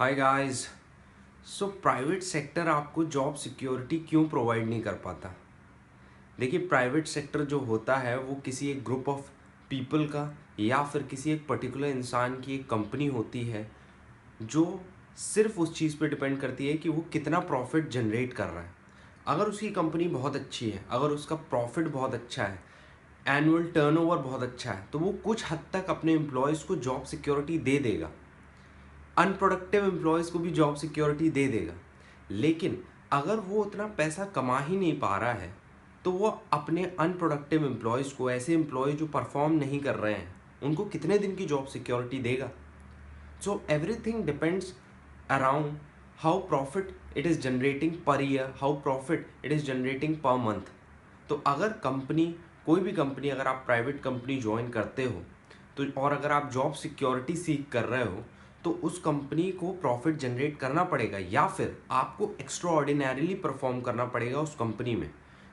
Hi guys. So private sector आपको job security क्यों provide नहीं कर पाता? देखिए, प्राइवेट सेक्टर जो होता है वो किसी एक ग्रुप ऑफ पीपल का या फिर किसी एक पर्टिकुलर इंसान की एक कंपनी होती है जो सिर्फ उस चीज़ पे डिपेंड करती है कि वो कितना प्रॉफिट जनरेट कर रहा है। अगर उसकी कंपनी बहुत अच्छी है, अगर उसका प्रॉफिट बहुत अच्छा है, एनुअल टर्नओवर बहुत अच्छा है, तो वो कुछ हद तक अपने एम्प्लॉयज़ को जॉब सिक्योरिटी दे देगा, अनप्रोडक्टिव एम्प्लॉयज़ को भी जॉब सिक्योरिटी दे देगा। लेकिन अगर वो उतना पैसा कमा ही नहीं पा रहा है तो वो अपने अनप्रोडक्टिव एम्प्लॉयज़ को, ऐसे एम्प्लॉय जो परफॉर्म नहीं कर रहे हैं, उनको कितने दिन की जॉब सिक्योरिटी देगा? So everything depends around how profit it is generating per year, how profit it is generating per month. तो अगर कंपनी, कोई भी कंपनी, अगर आप प्राइवेट कंपनी ज्वाइन करते हो तो, और अगर आप जॉब सिक्योरिटी सीख कर रहे हो, तो उस कंपनी को प्रॉफिट जनरेट करना पड़ेगा या फिर आपको एक्स्ट्रा ऑर्डिनरीली परफॉर्म करना पड़ेगा उस कंपनी में।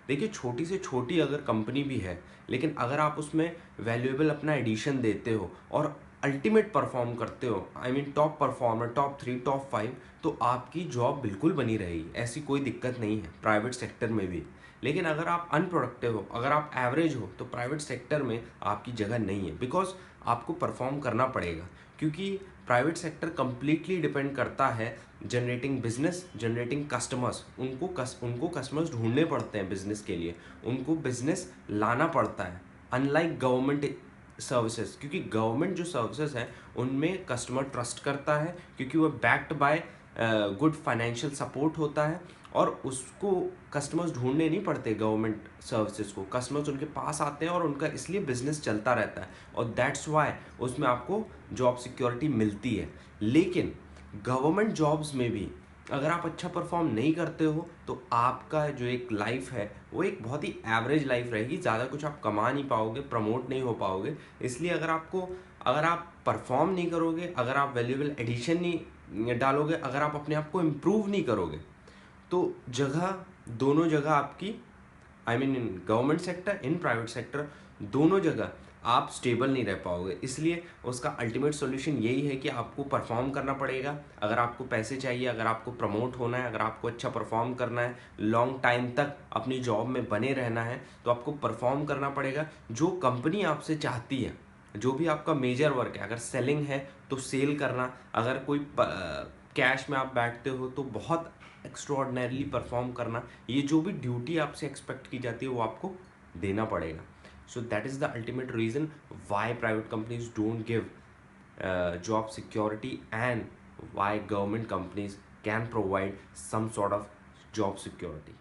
देखिए, छोटी से छोटी अगर कंपनी भी है, लेकिन अगर आप उसमें वैल्यूएबल अपना एडिशन देते हो और अल्टीमेट परफॉर्म करते हो, I mean top performer, top 3, top 5, तो आपकी जॉब बिल्कुल बनी रहेगी, ऐसी कोई दिक्कत नहीं है प्राइवेट सेक्टर में भी। लेकिन अगर आप अनप्रोडक्टिव हो, अगर आप एवरेज हो, तो प्राइवेट सेक्टर में आपकी जगह नहीं है, बिकॉज आपको परफॉर्म करना पड़ेगा। क्योंकि प्राइवेट सेक्टर कम्प्लीटली डिपेंड करता है जनरेटिंग बिजनेस, जनरेटिंग कस्टमर्स। उनको कस्टमर्स ढूंढने पड़ते हैं बिजनेस के लिए, उनको बिजनेस लाना पड़ता है, अनलाइक गवर्नमेंट सर्विसेज। क्योंकि गवर्नमेंट जो सर्विसेज हैं उनमें कस्टमर ट्रस्ट करता है, क्योंकि वो backed by good financial support होता है, और उसको कस्टमर्स ढूंढने नहीं पड़ते। गवर्नमेंट सर्विसेज को कस्टमर्स उनके पास आते हैं और उनका इसलिए बिजनेस चलता रहता है, और दैट्स वाई उसमें आपको जॉब सिक्योरिटी मिलती है। लेकिन गवर्नमेंट जॉब्स में भी अगर आप अच्छा परफॉर्म नहीं करते हो तो आपका जो एक लाइफ है वो एक बहुत ही एवरेज लाइफ रहेगी, ज़्यादा कुछ आप कमा नहीं पाओगे, प्रमोट नहीं हो पाओगे। इसलिए अगर आप परफॉर्म नहीं करोगे, अगर आप वैल्यूएबल एडिशन नहीं डालोगे, अगर आप अपने आप को इम्प्रूव नहीं करोगे, तो जगह, दोनों जगह आपकी, I mean in government sector, in private sector, दोनों जगह आप स्टेबल नहीं रह पाओगे। इसलिए उसका अल्टीमेट सॉल्यूशन यही है कि आपको परफॉर्म करना पड़ेगा। अगर आपको पैसे चाहिए, अगर आपको प्रमोट होना है, अगर आपको अच्छा परफॉर्म करना है, लॉन्ग टाइम तक अपनी जॉब में बने रहना है, तो आपको परफॉर्म करना पड़ेगा। जो कंपनी आपसे चाहती है, जो भी आपका मेजर वर्क है, अगर सेलिंग है तो सेल करना, अगर कोई कैश में आप बैठते हो तो बहुत एक्स्ट्राऑर्डिनरीली परफॉर्म करना, ये जो भी ड्यूटी आपसे एक्सपेक्ट की जाती है वो आपको देना पड़ेगा। So that is the ultimate reason why private companies don't give job security, and why government companies can provide some sort of job security.